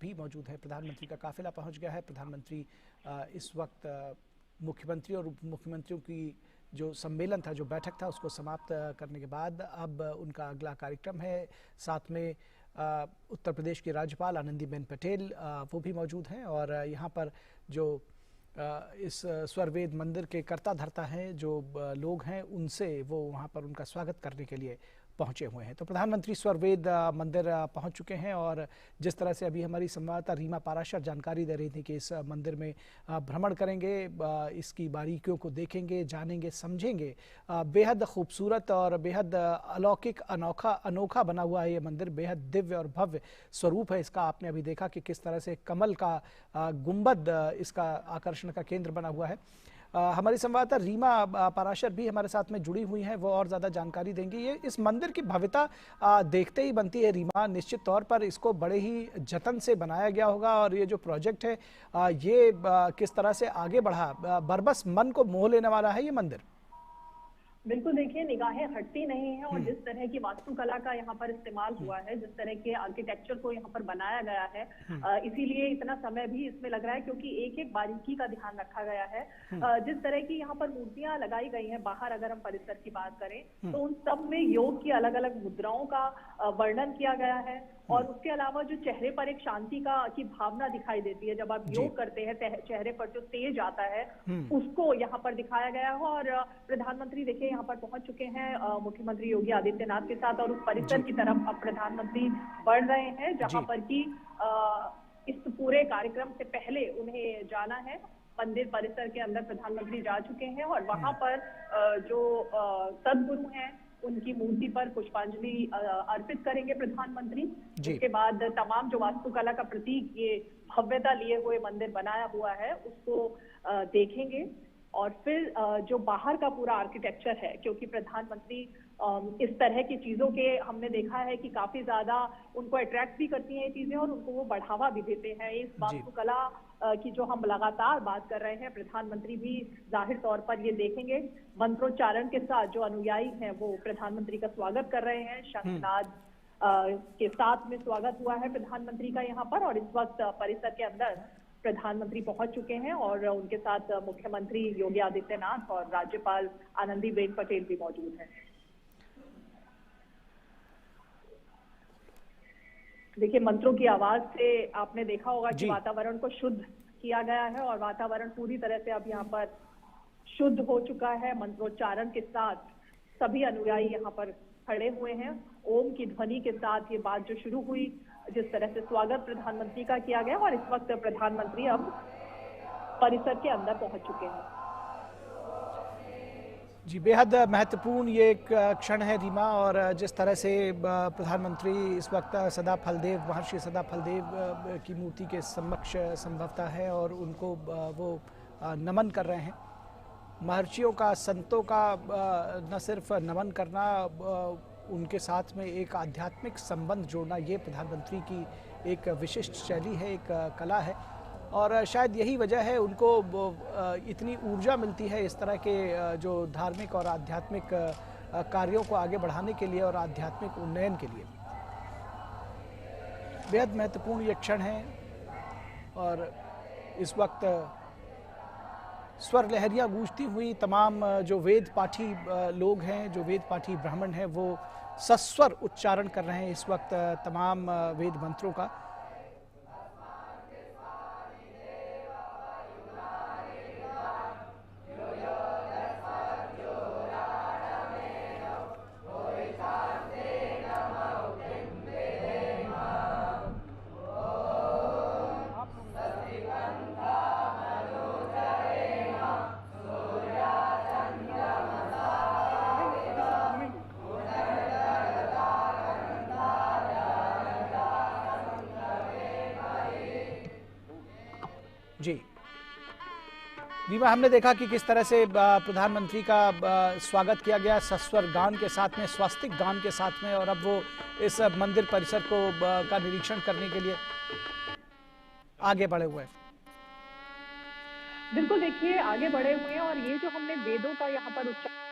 भी मौजूद है। प्रधानमंत्री का काफिला पहुंच गया है। प्रधानमंत्री इस वक्त मुख्यमंत्री और उप मुख्यमंत्रियों की जो सम्मेलन था, जो बैठक था, उसको समाप्त करने के बाद अब उनका अगला कार्यक्रम है। साथ में उत्तर प्रदेश की राज्यपाल आनंदीबेन पटेल वो भी मौजूद हैं और यहाँ पर जो इस स्वरवेद मंदिर के कर्ता धर्ता हैं, जो लोग हैं, उनसे वो वहाँ पर उनका स्वागत करने के लिए पहुंचे हुए हैं। तो प्रधानमंत्री स्वरवेद मंदिर पहुंच चुके हैं और जिस तरह से अभी हमारी संवाददाता रीमा पाराशर जानकारी दे रही थी कि इस मंदिर में भ्रमण करेंगे, इसकी बारीकियों को देखेंगे, जानेंगे, समझेंगे। बेहद खूबसूरत और बेहद अलौकिक अनोखा बना हुआ है ये मंदिर। बेहद दिव्य और भव्य स्वरूप है इसका। आपने अभी देखा कि किस तरह से कमल का गुंबद इसका आकर्षण का केंद्र बना हुआ है। हमारी संवाददाता रीमा पाराशर भी हमारे साथ में जुड़ी हुई हैं, वो और ज़्यादा जानकारी देंगी। ये इस मंदिर की भव्यता देखते ही बनती है रीमा। निश्चित तौर पर इसको बड़े ही जतन से बनाया गया होगा और ये जो प्रोजेक्ट है ये किस तरह से आगे बढ़ा, बरबस मन को मोह लेने वाला है ये मंदिर। बिल्कुल, देखिए निगाहें हटती नहीं है और जिस तरह की वास्तुकला का यहाँ पर इस्तेमाल हुआ है, जिस तरह के आर्किटेक्चर को यहाँ पर बनाया गया है, इसीलिए इतना समय भी इसमें लग रहा है क्योंकि एक एक बारीकी का ध्यान रखा गया है। जिस तरह की यहाँ पर मूर्तियां लगाई गई हैं बाहर, अगर हम परिसर की बात करें तो उन सब में योग की अलग अलग मुद्राओं का वर्णन किया गया है और उसके अलावा जो चेहरे पर एक शांति की भावना दिखाई देती है जब आप योग करते हैं, चेहरे पर जो तेज आता है उसको यहाँ पर दिखाया गया है। और प्रधानमंत्री देखिए यहाँ पर पहुंच चुके हैं मुख्यमंत्री योगी आदित्यनाथ के साथ और उस परिसर की तरफ अब प्रधानमंत्री बढ़ रहे हैं जहां पर कि इस पूरे कार्यक्रम से पहले उन्हें जाना है। मंदिर परिसर के अंदर प्रधानमंत्री जा चुके हैं और वहां पर जो सदगुरु हैं उनकी मूर्ति पर पुष्पांजलि अर्पित करेंगे प्रधानमंत्री। उसके बाद तमाम जो वास्तुकला का प्रतीक ये भव्यता लिए हुए मंदिर बनाया हुआ है उसको देखेंगे और फिर जो बाहर का पूरा आर्किटेक्चर है, क्योंकि प्रधानमंत्री इस तरह की चीजों के हमने देखा है कि काफी ज्यादा उनको अट्रैक्ट भी करती हैं ये चीजें और उनको वो बढ़ावा भी देते हैं। इस वास्तुकला की जो हम लगातार बात कर रहे हैं, प्रधानमंत्री भी जाहिर तौर पर ये देखेंगे। मंत्रोच्चारण के साथ जो अनुयायी हैं वो प्रधानमंत्री का स्वागत कर रहे हैं। शंखनाद के साथ में स्वागत हुआ है प्रधानमंत्री का यहाँ पर और इस वक्त परिसर के अंदर प्रधानमंत्री पहुंच चुके हैं और उनके साथ मुख्यमंत्री योगी आदित्यनाथ और राज्यपाल आनंदीबेन पटेल भी मौजूद हैं। देखिए मंत्रों की आवाज से आपने देखा होगा कि वातावरण को शुद्ध किया गया है और वातावरण पूरी तरह से अब यहाँ पर शुद्ध हो चुका है। मंत्रोच्चारण के साथ सभी अनुयायी यहाँ पर खड़े हुए हैं। ओम की ध्वनि के साथ ये बात जो शुरू हुई, जिस तरह से स्वागत प्रधानमंत्री का किया गया और इस वक्त प्रधानमंत्री अब परिसर के अंदर पहुंच चुके हैं। जी, बेहद महत्वपूर्ण ये एक क्षण है रीमा और जिस तरह से प्रधानमंत्री इस वक्त सदा फलदेव, महर्षि सदा फलदेव की मूर्ति के समक्ष संभवतः है और उनको वो नमन कर रहे हैं। महर्षियों का, संतों का न सिर्फ नमन करना, उनके साथ में एक आध्यात्मिक संबंध जोड़ना, ये प्रधानमंत्री की एक विशिष्ट शैली है, एक कला है और शायद यही वजह है उनको इतनी ऊर्जा मिलती है इस तरह के जो धार्मिक और आध्यात्मिक कार्यों को आगे बढ़ाने के लिए और आध्यात्मिक उन्नयन के लिए। बेहद महत्वपूर्ण ये क्षण है और इस वक्त स्वर लहरियाँ गूंजती हुई तमाम जो वेद पाठी लोग हैं, जो वेद पाठी ब्राह्मण हैं, वो सस्वर उच्चारण कर रहे हैं इस वक्त तमाम वेद मंत्रों का। जी रीमा, हमने देखा कि किस तरह से प्रधानमंत्री का स्वागत किया गया सस्वर गान के साथ में, स्वास्तिक गान के साथ में और अब वो इस मंदिर परिसर को का निरीक्षण करने के लिए आगे बढ़े हुए हैं। बिल्कुल, देखिए आगे बढ़े हुए हैं और ये जो हमने वेदों का यहाँ पर उच्चारण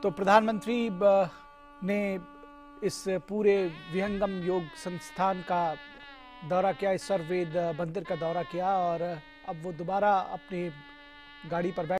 तो प्रधानमंत्री ने इस पूरे विहंगम योग संस्थान का दौरा किया, इस सर्ववेद मंदिर का दौरा किया और अब वो दोबारा अपनी गाड़ी पर बैठ